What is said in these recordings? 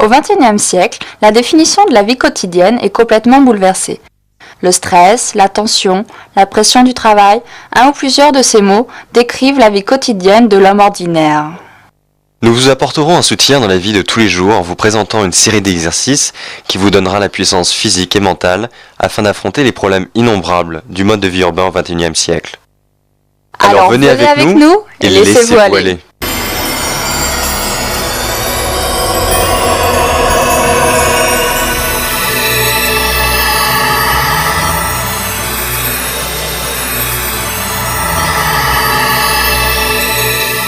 Au XXIe siècle, la définition de la vie quotidienne est complètement bouleversée. Le stress, la tension, la pression du travail, un ou plusieurs de ces mots décrivent la vie quotidienne de l'homme ordinaire. Nous vous apporterons un soutien dans la vie de tous les jours en vous présentant une série d'exercices qui vous donnera la puissance physique et mentale afin d'affronter les problèmes innombrables du mode de vie urbain au XXIe siècle. Alors venez avec nous et laissez-vous aller.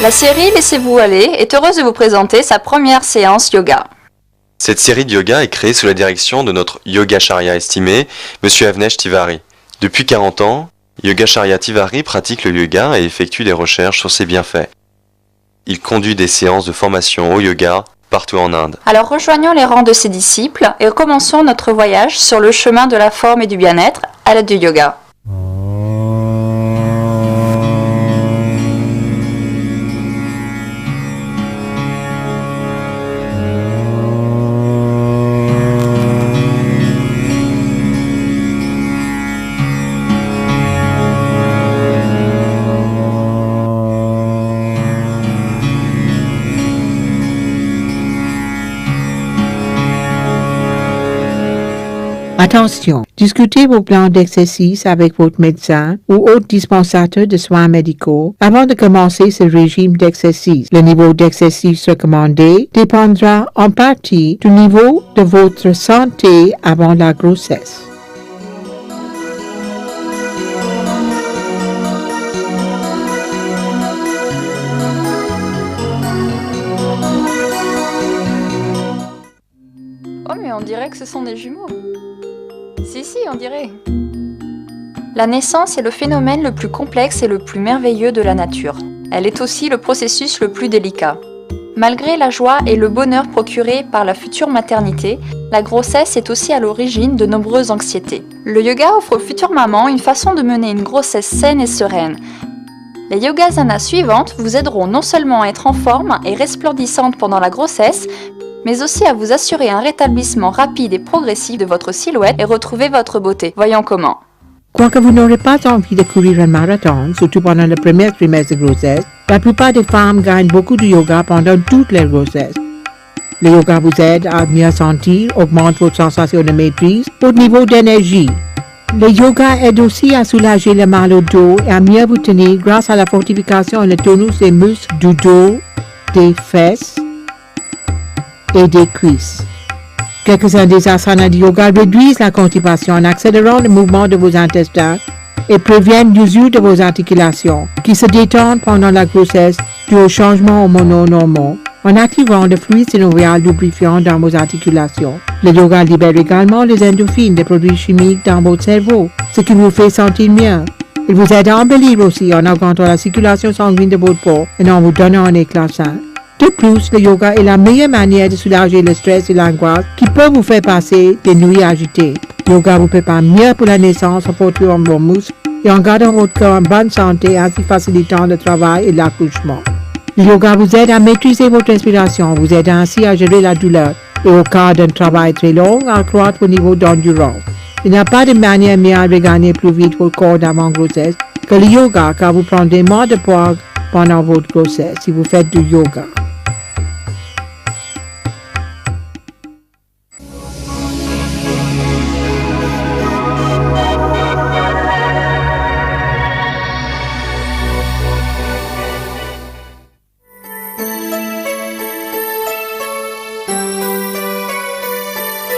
La série Laissez-vous aller est heureuse de vous présenter sa première séance yoga. Cette série de yoga est créée sous la direction de notre Yogacharya estimé, M. Avnesh Tiwari. Depuis 40 ans, Yogacharya Tiwari pratique le yoga et effectue des recherches sur ses bienfaits. Il conduit des séances de formation au yoga partout en Inde. Alors rejoignons les rangs de ses disciples et commençons notre voyage sur le chemin de la forme et du bien-être à l'aide du yoga. Attention, discutez vos plans d'exercice avec votre médecin ou autre dispensateur de soins médicaux avant de commencer ce régime d'exercice. Le niveau d'exercice recommandé dépendra en partie du niveau de votre santé avant la grossesse. Oh mais on dirait que ce sont des jumeaux. Si, on dirait. La naissance est le phénomène le plus complexe et le plus merveilleux de la nature. Elle est aussi le processus le plus délicat. Malgré la joie et le bonheur procurés par la future maternité, la grossesse est aussi à l'origine de nombreuses anxiétés. Le yoga offre aux futures mamans une façon de mener une grossesse saine et sereine. Les yogasanas suivantes vous aideront non seulement à être en forme et resplendissante pendant la grossesse, mais aussi à vous assurer un rétablissement rapide et progressif de votre silhouette et retrouver votre beauté. Voyons comment. Quoique vous n'aurez pas envie de courir un marathon, surtout pendant le premier trimestre de grossesse, la plupart des femmes gagnent beaucoup de yoga pendant toute leur grossesse. Le yoga vous aide à mieux sentir, augmente votre sensation de maîtrise, votre niveau d'énergie. Le yoga aide aussi à soulager le mal au dos et à mieux vous tenir grâce à la fortification et le tonus des muscles du dos, des fesses et des cuisses. Quelques-uns des asanas de yoga réduisent la constipation en accélérant le mouvement de vos intestins et préviennent l'usure de vos articulations, qui se détendent pendant la grossesse dû aux changements hormonaux normaux, en activant le fluide synovial lubrifiant dans vos articulations. Le yoga libère également les endorphines, des produits chimiques dans votre cerveau, ce qui vous fait sentir mieux. Il vous aide à embellir aussi en augmentant la circulation sanguine de votre peau et en vous donnant un éclat sain. De plus, le yoga est la meilleure manière de soulager le stress et l'angoisse qui peuvent vous faire passer des nuits agitées. Le yoga vous prépare mieux pour la naissance en fortifiant vos muscles et en gardant votre corps en bonne santé, ainsi facilitant le travail et l'accouchement. Le yoga vous aide à maîtriser votre respiration, vous aide ainsi à gérer la douleur et au cas d'un travail très long, à accroître vos niveaux d'endurance. Il n'y a pas de manière mieux à regagner plus vite votre corps d'avant-grossesse que le yoga, car vous prendrez moins de poids pendant votre grossesse si vous faites du yoga.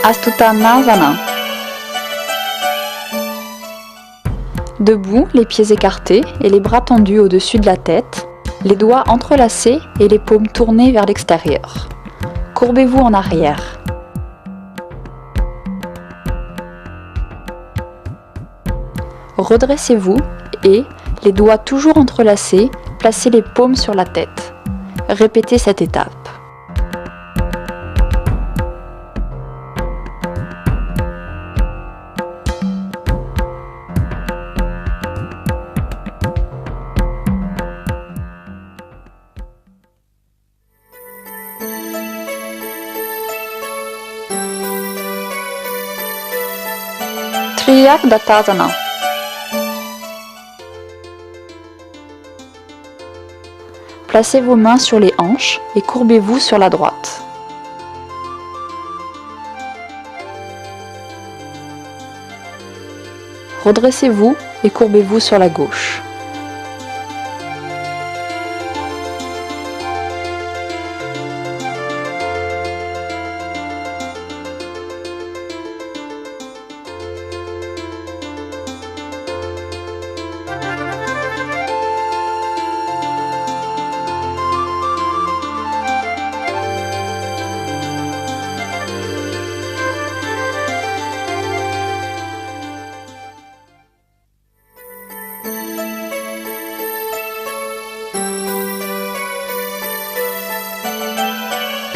Astuttanasana. Debout, les pieds écartés et les bras tendus au-dessus de la tête, les doigts entrelacés et les paumes tournées vers l'extérieur. Courbez-vous en arrière. Redressez-vous et, les doigts toujours entrelacés, placez les paumes sur la tête. Répétez cette étape. Suyak Dattasana. Placez vos mains sur les hanches et courbez-vous sur la droite. Redressez-vous et courbez-vous sur la gauche.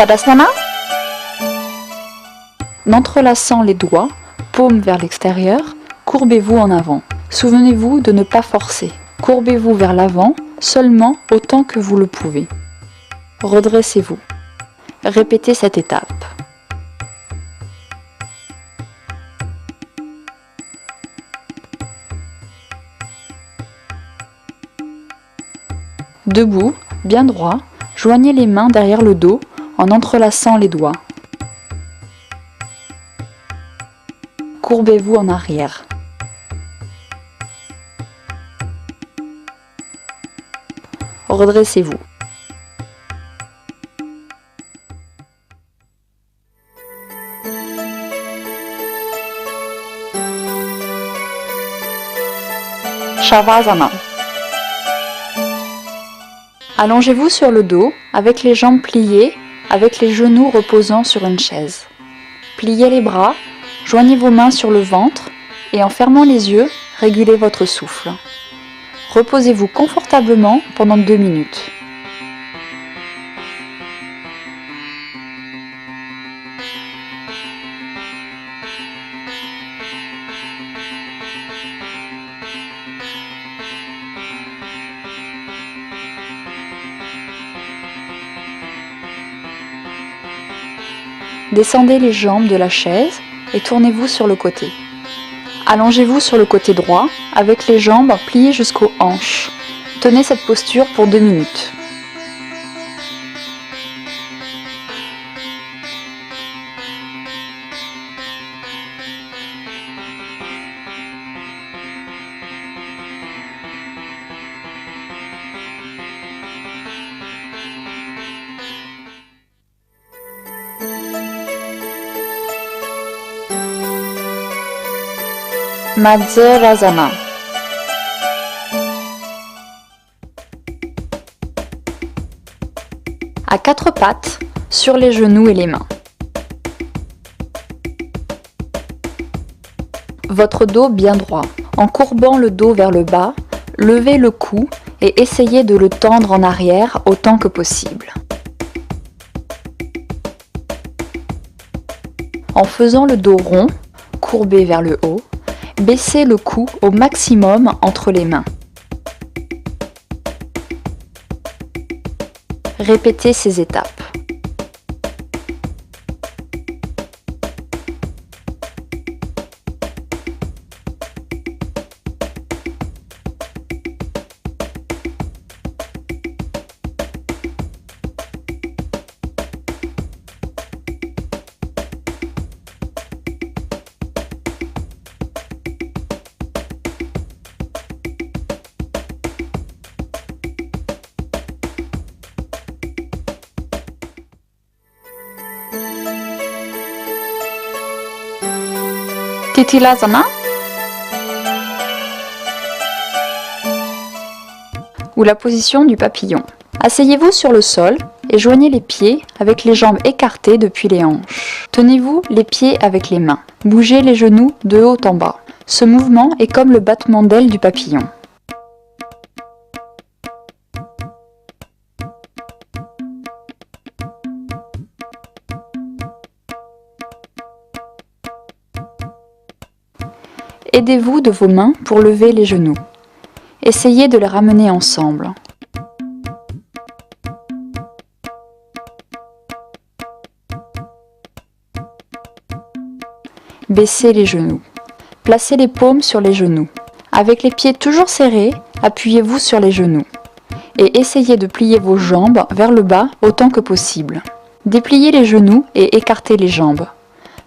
Tadasana. En entrelaçant les doigts, paume vers l'extérieur, courbez-vous en avant. Souvenez-vous de ne pas forcer. Courbez-vous vers l'avant, seulement autant que vous le pouvez. Redressez-vous. Répétez cette étape. Debout, bien droit, joignez les mains derrière le dos en entrelaçant les doigts. Courbez-vous en arrière. Redressez-vous. Shavasana. Allongez-vous sur le dos avec les jambes pliées, avec les genoux reposant sur une chaise. Pliez les bras, joignez vos mains sur le ventre et en fermant les yeux, régulez votre souffle. Reposez-vous confortablement pendant 2 minutes. Descendez les jambes de la chaise et tournez-vous sur le côté. Allongez-vous sur le côté droit avec les jambes pliées jusqu'aux hanches. Tenez cette posture pour 2 minutes. Madhurasana. À 4 pattes, sur les genoux et les mains. Votre dos bien droit. En courbant le dos vers le bas, levez le cou et essayez de le tendre en arrière autant que possible. En faisant le dos rond, courbé vers le haut, baissez le cou au maximum entre les mains. Répétez ces étapes. Titilasana ou la position du papillon. Asseyez-vous sur le sol et joignez les pieds avec les jambes écartées depuis les hanches. Tenez-vous les pieds avec les mains. Bougez les genoux de haut en bas. Ce mouvement est comme le battement d'ailes du papillon. Aidez-vous de vos mains pour lever les genoux. Essayez de les ramener ensemble. Baissez les genoux. Placez les paumes sur les genoux. Avec les pieds toujours serrés, appuyez-vous sur les genoux. Et essayez de plier vos jambes vers le bas autant que possible. Dépliez les genoux et écartez les jambes.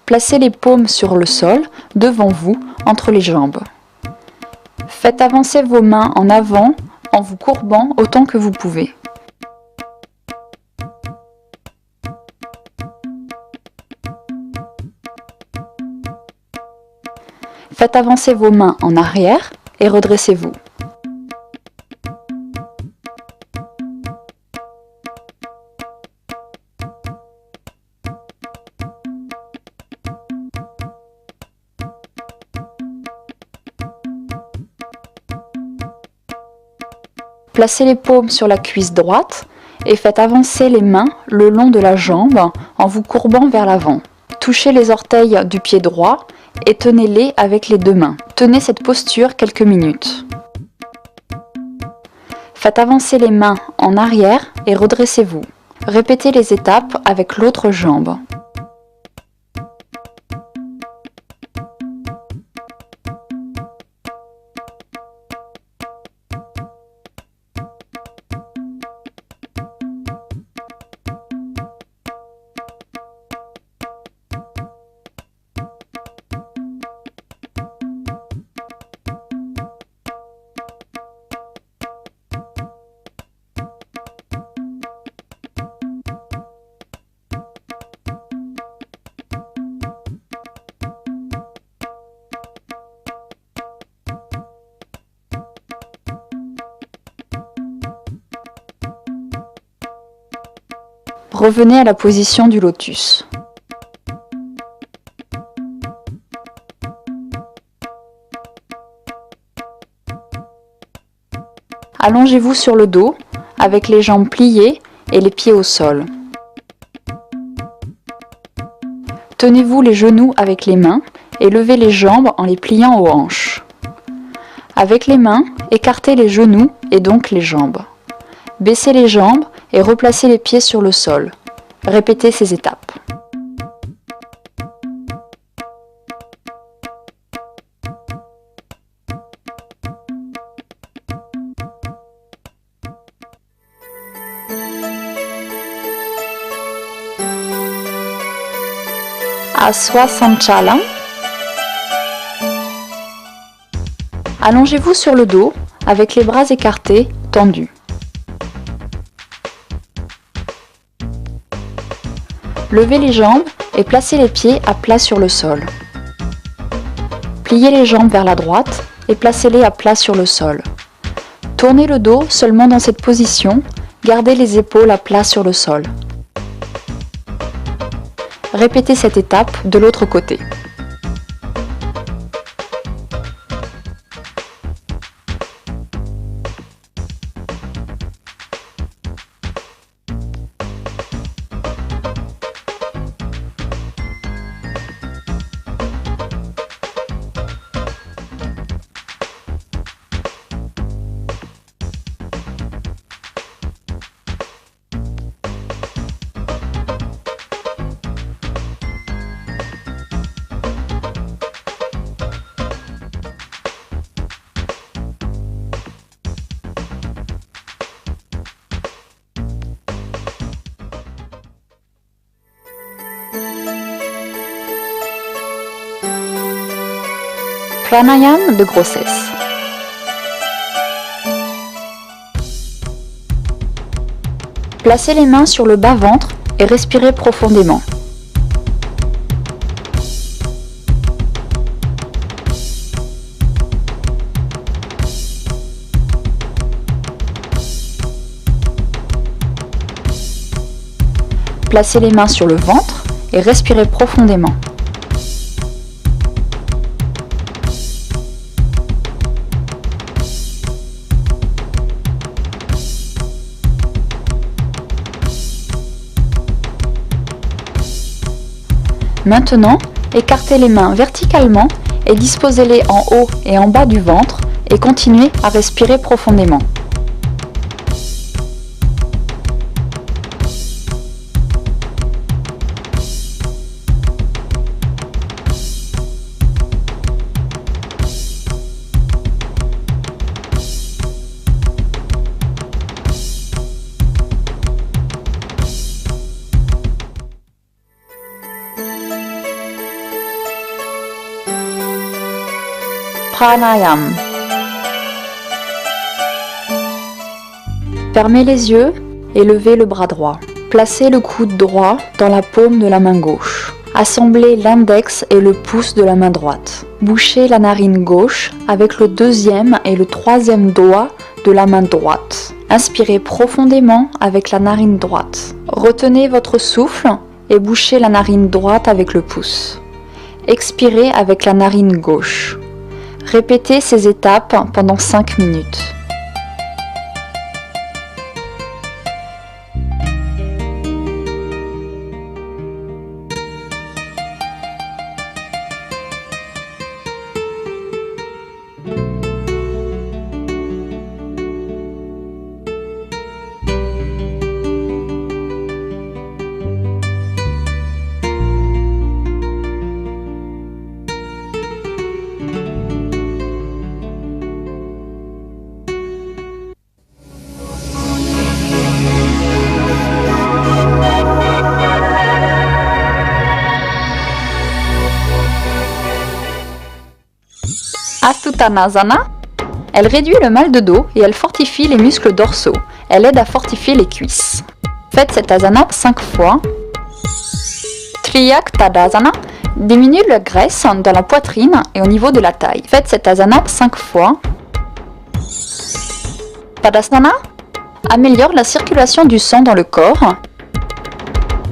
Placez les paumes sur le sol, devant vous, entre les jambes. Faites avancer vos mains en avant en vous courbant autant que vous pouvez. Faites avancer vos mains en arrière et redressez-vous. Placez les paumes sur la cuisse droite et faites avancer les mains le long de la jambe en vous courbant vers l'avant. Touchez les orteils du pied droit et tenez-les avec les deux mains. Tenez cette posture quelques minutes. Faites avancer les mains en arrière et redressez-vous. Répétez les étapes avec l'autre jambe. Revenez à la position du lotus. Allongez-vous sur le dos avec les jambes pliées et les pieds au sol. Tenez-vous les genoux avec les mains et levez les jambes en les pliant aux hanches. Avec les mains, écartez les genoux et donc les jambes. Baissez les jambes et replacez les pieds sur le sol. Répétez ces étapes. Aswa Sanchalam. Allongez-vous sur le dos avec les bras écartés, tendus. Levez les jambes et placez les pieds à plat sur le sol. Pliez les jambes vers la droite et placez-les à plat sur le sol. Tournez le dos seulement dans cette position, gardez les épaules à plat sur le sol. Répétez cette étape de l'autre côté. Pranayama de grossesse. Placez les mains sur le bas-ventre et respirez profondément. Placez les mains sur le ventre et respirez profondément. Maintenant, écartez les mains verticalement et disposez-les en haut et en bas du ventre et continuez à respirer profondément. Pranayam. Fermez les yeux et levez le bras droit. Placez le coude droit dans la paume de la main gauche. Assemblez l'index et le pouce de la main droite. Bouchez la narine gauche avec le deuxième et le troisième doigt de la main droite. Inspirez profondément avec la narine droite. Retenez votre souffle et bouchez la narine droite avec le pouce. Expirez avec la narine gauche. Répétez ces étapes pendant 5 minutes. Astuttanasana. Elle réduit le mal de dos et elle fortifie les muscles dorsaux. Elle aide à fortifier les cuisses. Faites cette asana 5 fois. Triyak Tadasana diminue la graisse dans la poitrine et au niveau de la taille. Faites cette asana 5 fois. Tadasana améliore la circulation du sang dans le corps.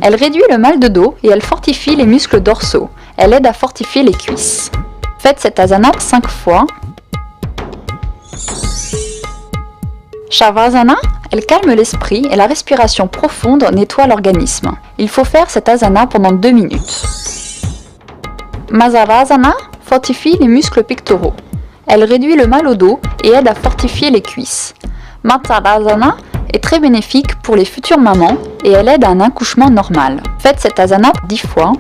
Elle réduit le mal de dos et elle fortifie les muscles dorsaux. Elle aide à fortifier les cuisses. Faites cette asana 5 fois. Shavasana, elle calme l'esprit et la respiration profonde nettoie l'organisme. Il faut faire cette asana pendant 2 minutes. Masalasana fortifie les muscles pectoraux. Elle réduit le mal au dos et aide à fortifier les cuisses. Matsalasana est très bénéfique pour les futures mamans et elle aide à un accouchement normal. Faites cette asana 10 fois.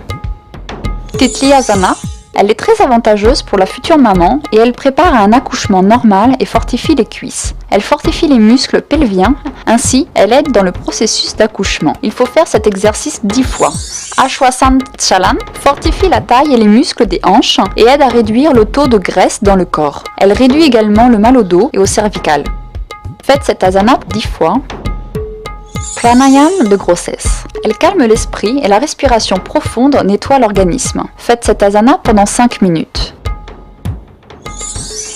Titliasana, elle est très avantageuse pour la future maman et elle prépare à un accouchement normal et fortifie les cuisses. Elle fortifie les muscles pelviens, ainsi elle aide dans le processus d'accouchement. Il faut faire cet exercice 10 fois. Ashwasanchalan fortifie la taille et les muscles des hanches et aide à réduire le taux de graisse dans le corps. Elle réduit également le mal au dos et au cervical. Faites cette asana 10 fois. Pranayam de grossesse. Elle calme l'esprit et la respiration profonde nettoie l'organisme. Faites cette asana pendant 5 minutes.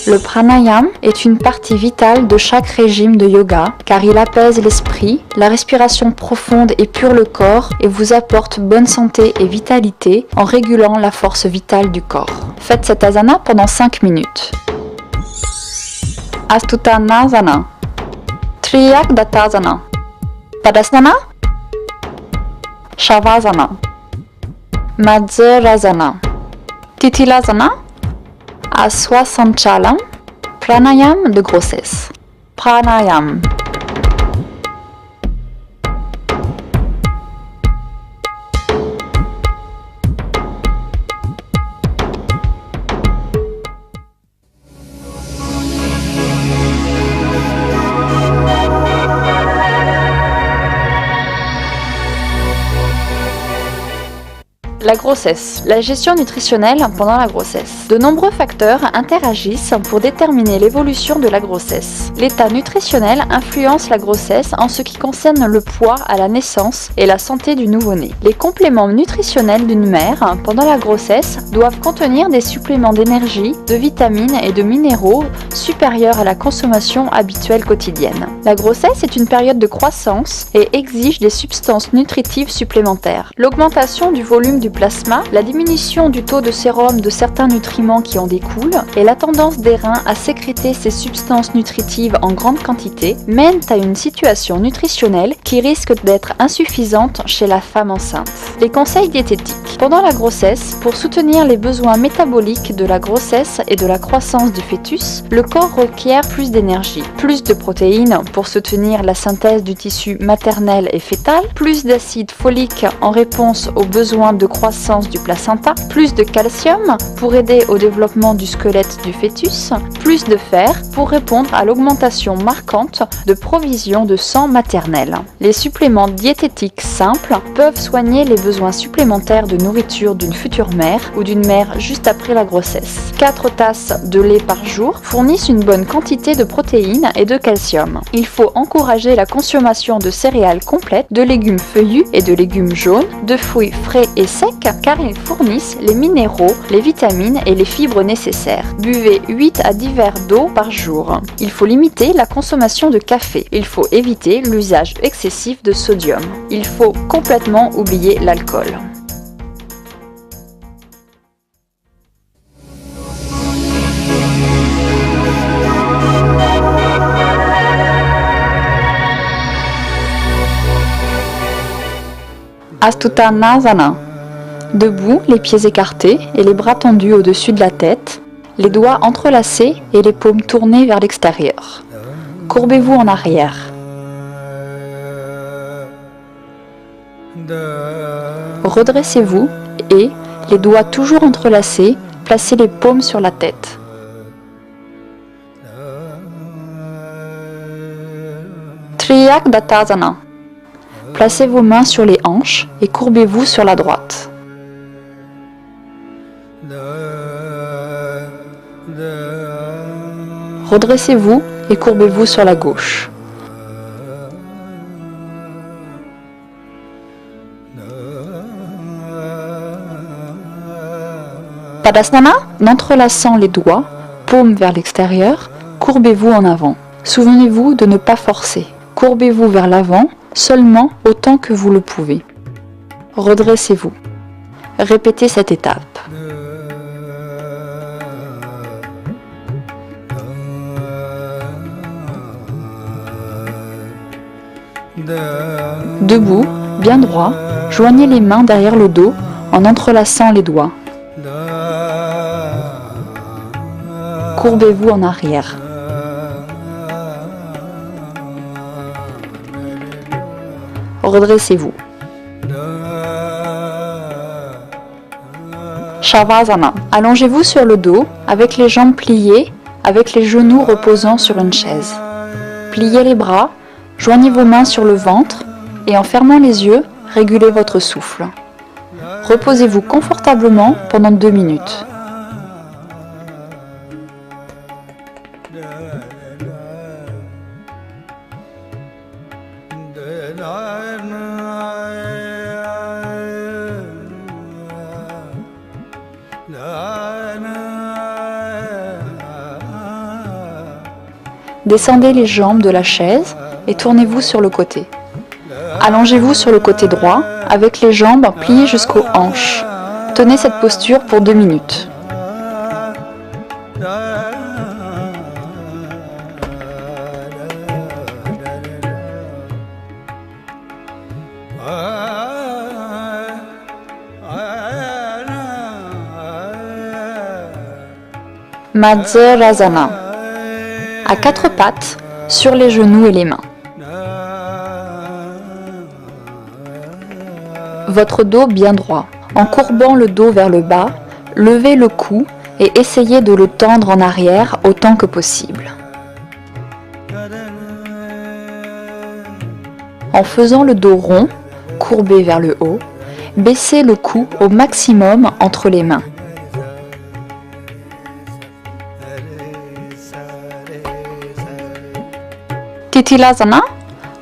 Le pranayam est une partie vitale de chaque régime de yoga car il apaise l'esprit, la respiration profonde épure le corps et vous apporte bonne santé et vitalité en régulant la force vitale du corps. Faites cette asana pendant 5 minutes. Astuttanasana. Triyak Datasana. Tadasana. Shavasana. Madhurasana. Titilasana. Ashwasanchalam. Pranayam de grossesse. Pranayam. La grossesse. La gestion nutritionnelle pendant la grossesse. De nombreux facteurs interagissent pour déterminer l'évolution de la grossesse. L'état nutritionnel influence la grossesse en ce qui concerne le poids à la naissance et la santé du nouveau-né. Les compléments nutritionnels d'une mère pendant la grossesse doivent contenir des suppléments d'énergie, de vitamines et de minéraux supérieurs à la consommation habituelle quotidienne. La grossesse est une période de croissance et exige des substances nutritives supplémentaires. L'augmentation du volume du plasma, la diminution du taux de sérum de certains nutriments qui en découlent et la tendance des reins à sécréter ces substances nutritives en grande quantité mènent à une situation nutritionnelle qui risque d'être insuffisante chez la femme enceinte. Les conseils diététiques. Pendant la grossesse, pour soutenir les besoins métaboliques de la grossesse et de la croissance du fœtus, le corps sport requiert plus d'énergie, plus de protéines pour soutenir la synthèse du tissu maternel et fœtal, plus d'acide folique en réponse aux besoins de croissance du placenta, plus de calcium pour aider au développement du squelette du fœtus, plus de fer pour répondre à l'augmentation marquante de provision de sang maternel. Les suppléments diététiques simples peuvent soigner les besoins supplémentaires de nourriture d'une future mère ou d'une mère juste après la grossesse. 4 tasses de lait par jour fournissent une bonne quantité de protéines et de calcium. Il faut encourager la consommation de céréales complètes, de légumes feuillus et de légumes jaunes, de fruits frais et secs car ils fournissent les minéraux, les vitamines et les fibres nécessaires. Buvez 8 à 10 verres d'eau par jour. Il faut limiter la consommation de café. Il faut éviter l'usage excessif de sodium. Il faut complètement oublier l'alcool. Astutanasana. Debout, les pieds écartés et les bras tendus au-dessus de la tête, les doigts entrelacés et les paumes tournées vers l'extérieur. Courbez-vous en arrière. Redressez-vous et, les doigts toujours entrelacés, placez les paumes sur la tête. Triakdatasana. Placez vos mains sur les hanches et courbez-vous sur la droite. Redressez-vous et courbez-vous sur la gauche. Tadasana, en entrelaçant les doigts, paumes vers l'extérieur, courbez-vous en avant. Souvenez-vous de ne pas forcer. Courbez-vous vers l'avant, seulement autant que vous le pouvez. Redressez-vous. Répétez cette étape. Debout, bien droit, joignez les mains derrière le dos en entrelaçant les doigts. Courbez-vous en arrière. Redressez-vous. Shavasana. Allongez-vous sur le dos avec les jambes pliées, avec les genoux reposant sur une chaise. Pliez les bras, joignez vos mains sur le ventre et en fermant les yeux, régulez votre souffle. Reposez-vous confortablement pendant 2 minutes. Descendez les jambes de la chaise et tournez-vous sur le côté. Allongez-vous sur le côté droit avec les jambes pliées jusqu'aux hanches. Tenez cette posture pour 2 minutes. Madhurasana. À 4 pattes, sur les genoux et les mains. Votre dos bien droit. En courbant le dos vers le bas, levez le cou et essayez de le tendre en arrière autant que possible. En faisant le dos rond, courbé vers le haut, baissez le cou au maximum entre les mains. Titilasana,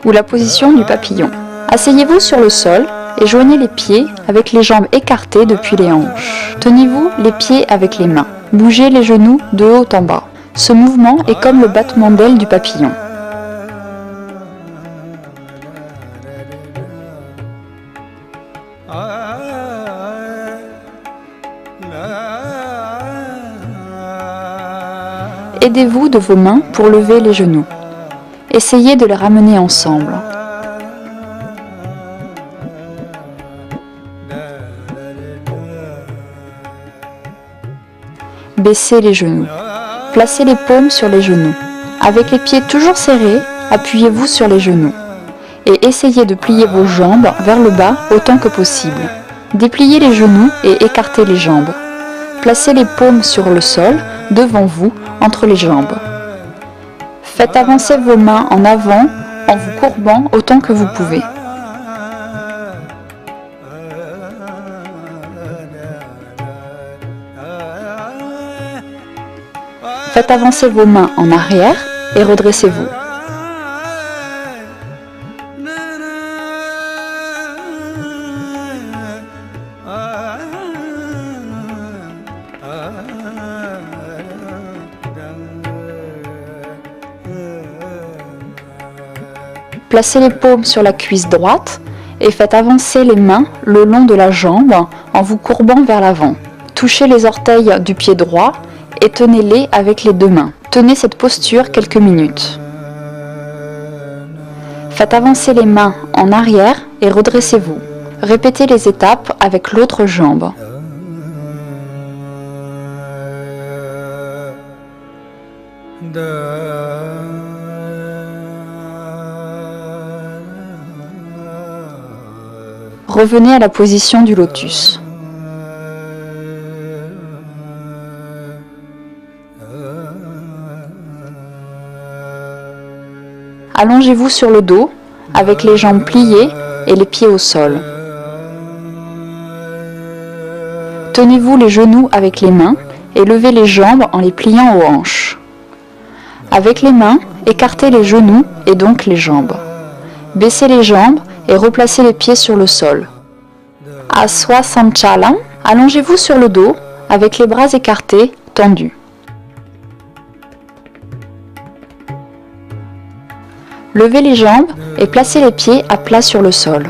ou la position du papillon. Asseyez-vous sur le sol et joignez les pieds avec les jambes écartées depuis les hanches. Tenez-vous les pieds avec les mains. Bougez les genoux de haut en bas. Ce mouvement est comme le battement d'ailes du papillon. Aidez-vous de vos mains pour lever les genoux. Essayez de les ramener ensemble. Baissez les genoux. Placez les paumes sur les genoux. Avec les pieds toujours serrés, appuyez-vous sur les genoux. Et essayez de plier vos jambes vers le bas autant que possible. Dépliez les genoux et écartez les jambes. Placez les paumes sur le sol, devant vous, entre les jambes. Faites avancer vos mains en avant en vous courbant autant que vous pouvez. Faites avancer vos mains en arrière et redressez-vous. Placez les paumes sur la cuisse droite et faites avancer les mains le long de la jambe en vous courbant vers l'avant. Touchez les orteils du pied droit et tenez-les avec les deux mains. Tenez cette posture quelques minutes. Faites avancer les mains en arrière et redressez-vous. Répétez les étapes avec l'autre jambe. Revenez à la position du lotus. Allongez-vous sur le dos avec les jambes pliées et les pieds au sol. Tenez-vous les genoux avec les mains et levez les jambes en les pliant aux hanches. Avec les mains, écartez les genoux et donc les jambes. Baissez les jambes et replacez les pieds sur le sol. Aswa Sanchalam, allongez-vous sur le dos avec les bras écartés, tendus. Levez les jambes et placez les pieds à plat sur le sol.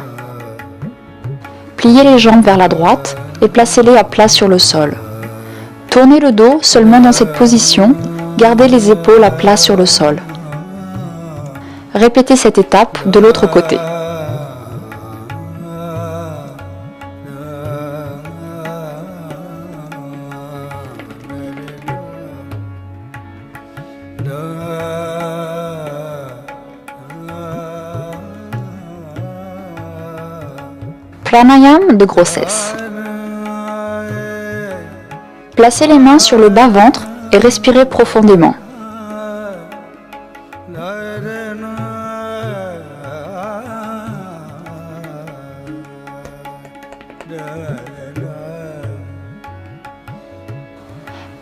Pliez les jambes vers la droite et placez-les à plat sur le sol. Tournez le dos seulement dans cette position, gardez les épaules à plat sur le sol. Répétez cette étape de l'autre côté. Pranayama de grossesse. Placez les mains sur le bas-ventre et respirez profondément.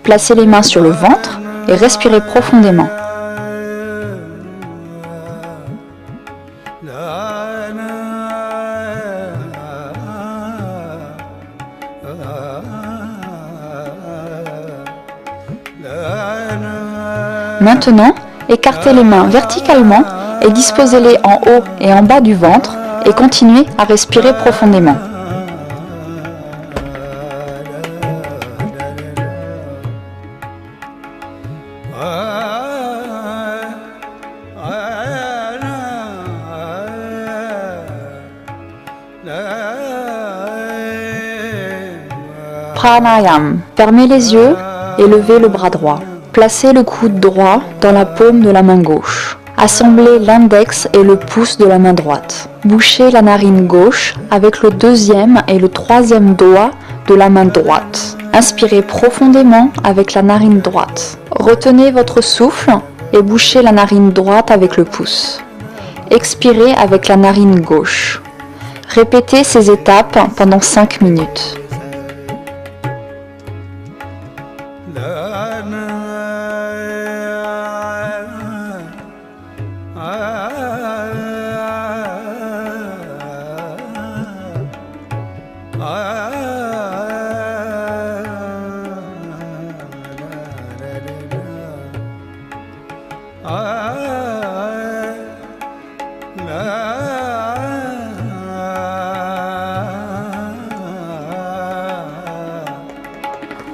Placez les mains sur le ventre et respirez profondément. Maintenant, écartez les mains verticalement et disposez-les en haut et en bas du ventre et continuez à respirer profondément. Pranayama. Fermez les yeux et levez le bras droit. Placez le coude droit dans la paume de la main gauche. Assemblez l'index et le pouce de la main droite. Bouchez la narine gauche avec le deuxième et le troisième doigt de la main droite. Inspirez profondément avec la narine droite. Retenez votre souffle et bouchez la narine droite avec le pouce. Expirez avec la narine gauche. Répétez ces étapes pendant 5 minutes.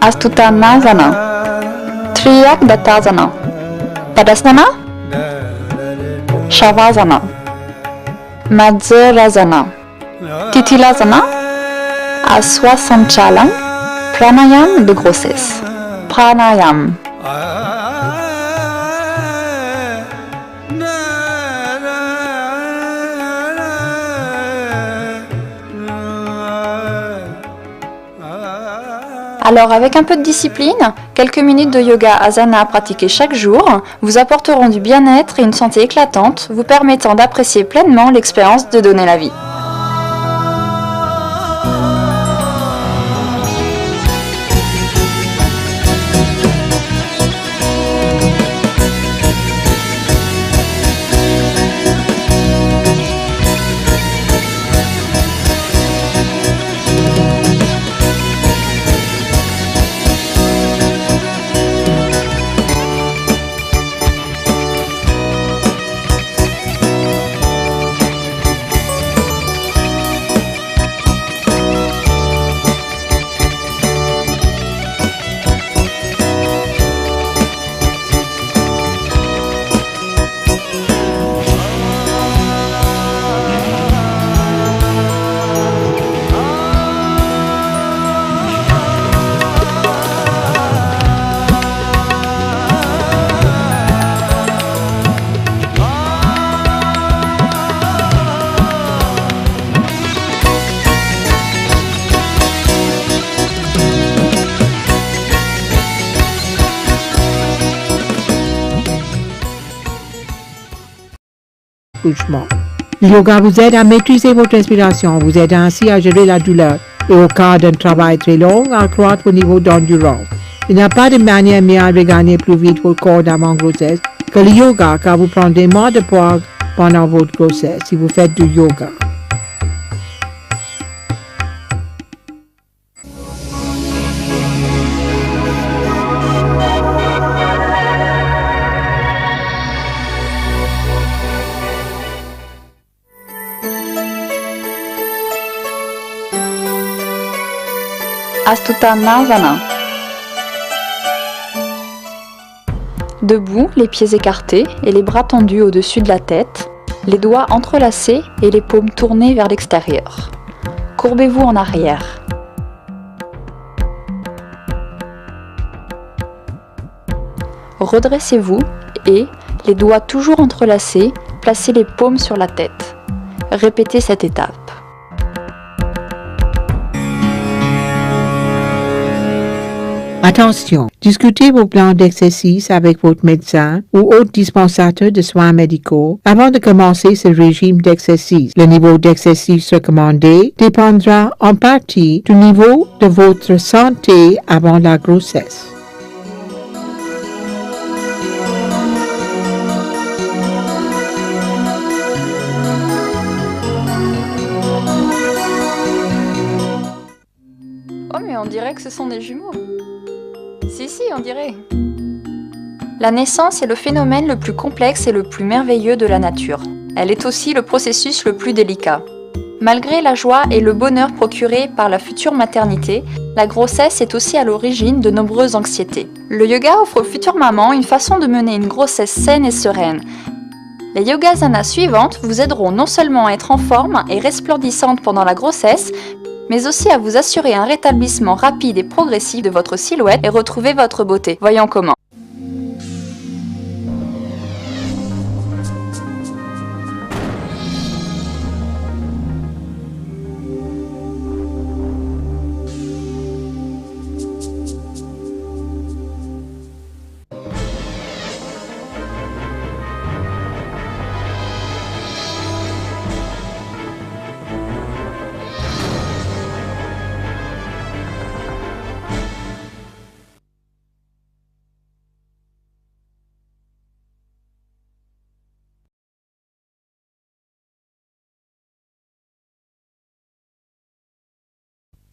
Astuttanasana, Triakdatasana, Padasana, Shavasana, Majrasana, Titilasana, Aswa Sanchalam, Pranayama de grossesse. Pranayama. Alors avec un peu de discipline, quelques minutes de yoga asana pratiquées chaque jour vous apporteront du bien-être et une santé éclatante, vous permettant d'apprécier pleinement l'expérience de donner la vie. Le yoga vous aide à maîtriser votre respiration, vous aide ainsi à gérer la douleur et au cas d'un travail très long, à accroître vos niveaux d'endurance. Il n'y a pas de manière meilleure de gagner plus vite votre corps d'avant grossesse que le yoga, car vous prendrez moins de poids pendant votre grossesse si vous faites du yoga. Astuttanasana. Debout, les pieds écartés et les bras tendus au-dessus de la tête, les doigts entrelacés et les paumes tournées vers l'extérieur. Courbez-vous en arrière. Redressez-vous et, les doigts toujours entrelacés, placez les paumes sur la tête. Répétez cette étape. Attention, discutez vos plans d'exercice avec votre médecin ou autre dispensateur de soins médicaux avant de commencer ce régime d'exercice. Le niveau d'exercice recommandé dépendra en partie du niveau de votre santé avant la grossesse. Oh mais on dirait que ce sont des jumeaux. Si, on dirait. La naissance est le phénomène le plus complexe et le plus merveilleux de la nature. Elle est aussi le processus le plus délicat. Malgré la joie et le bonheur procurés par la future maternité, la grossesse est aussi à l'origine de nombreuses anxiétés. Le yoga offre aux futures mamans une façon de mener une grossesse saine et sereine. Les yogasanas suivantes vous aideront non seulement à être en forme et resplendissante pendant la grossesse, mais aussi à vous assurer un rétablissement rapide et progressif de votre silhouette et retrouver votre beauté. Voyons comment.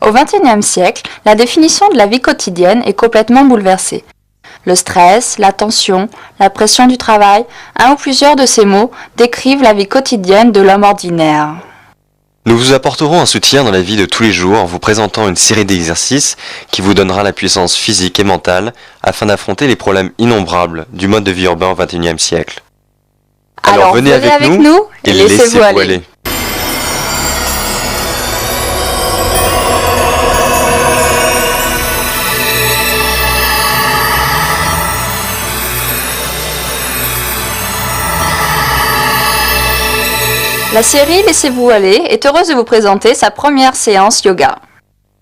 Au XXIe siècle, la définition de la vie quotidienne est complètement bouleversée. Le stress, la tension, la pression du travail, un ou plusieurs de ces mots décrivent la vie quotidienne de l'homme ordinaire. Nous vous apporterons un soutien dans la vie de tous les jours en vous présentant une série d'exercices qui vous donnera la puissance physique et mentale afin d'affronter les problèmes innombrables du mode de vie urbain au XXIe siècle. Alors venez avec nous et laissez-vous aller. La série Laissez-vous aller est heureuse de vous présenter sa première séance yoga.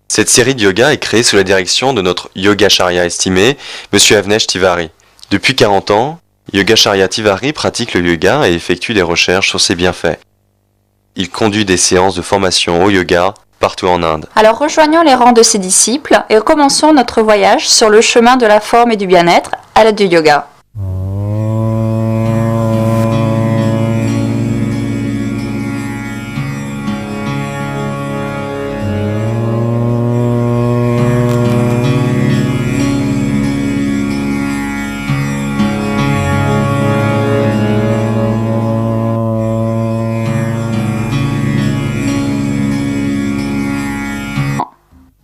Cette série de yoga est créée sous la direction de notre Yogacharya estimé, Monsieur Avnesh Tiwari. Depuis 40 ans, Yogacharya Tiwari pratique le yoga et effectue des recherches sur ses bienfaits. Il conduit des séances de formation au yoga partout en Inde. Alors rejoignons les rangs de ses disciples et commençons notre voyage sur le chemin de la forme et du bien-être à l'aide du yoga.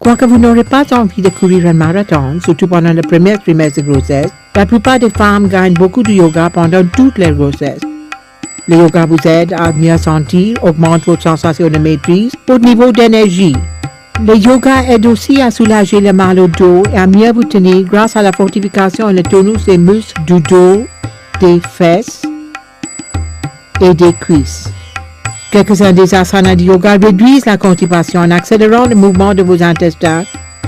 Quoique vous n'aurez pas envie de courir un marathon, surtout pendant le premier trimestre de grossesse, la plupart des femmes gagnent beaucoup de yoga pendant toute leur grossesse. Le yoga vous aide à mieux sentir, augmente votre sensation de maîtrise, votre niveau d'énergie. Le yoga aide aussi à soulager le mal au dos et à mieux vous tenir grâce à la fortification et le tonus des muscles du dos, des fesses et des cuisses. Quelques-uns des asanas de yoga réduisent la constipation en accélérant le mouvement de vos intestins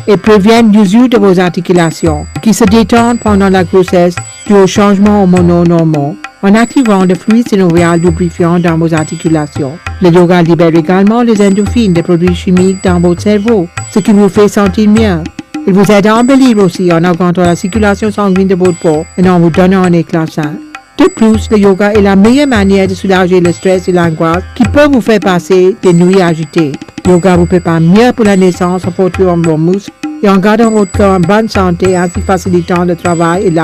et préviennent l'usure de vos articulations, qui se détendent pendant la grossesse dû aux changements hormonaux normaux, en activant le fluide synovial lubrifiant dans vos articulations. Le yoga libère également les endorphines, des produits chimiques dans votre cerveau, ce qui vous fait sentir mieux. Il vous aide à embellir aussi en augmentant la circulation sanguine de votre peau et en vous donnant un éclat sain. De plus, le yoga est la meilleure manière de soulager le stress et l'angoisse qui peuvent vous faire passer des nuits agitées. Le yoga vous prépare mieux pour la naissance en fortifiant vos muscles et en gardant votre corps en bonne santé, ainsi facilitant le travail et la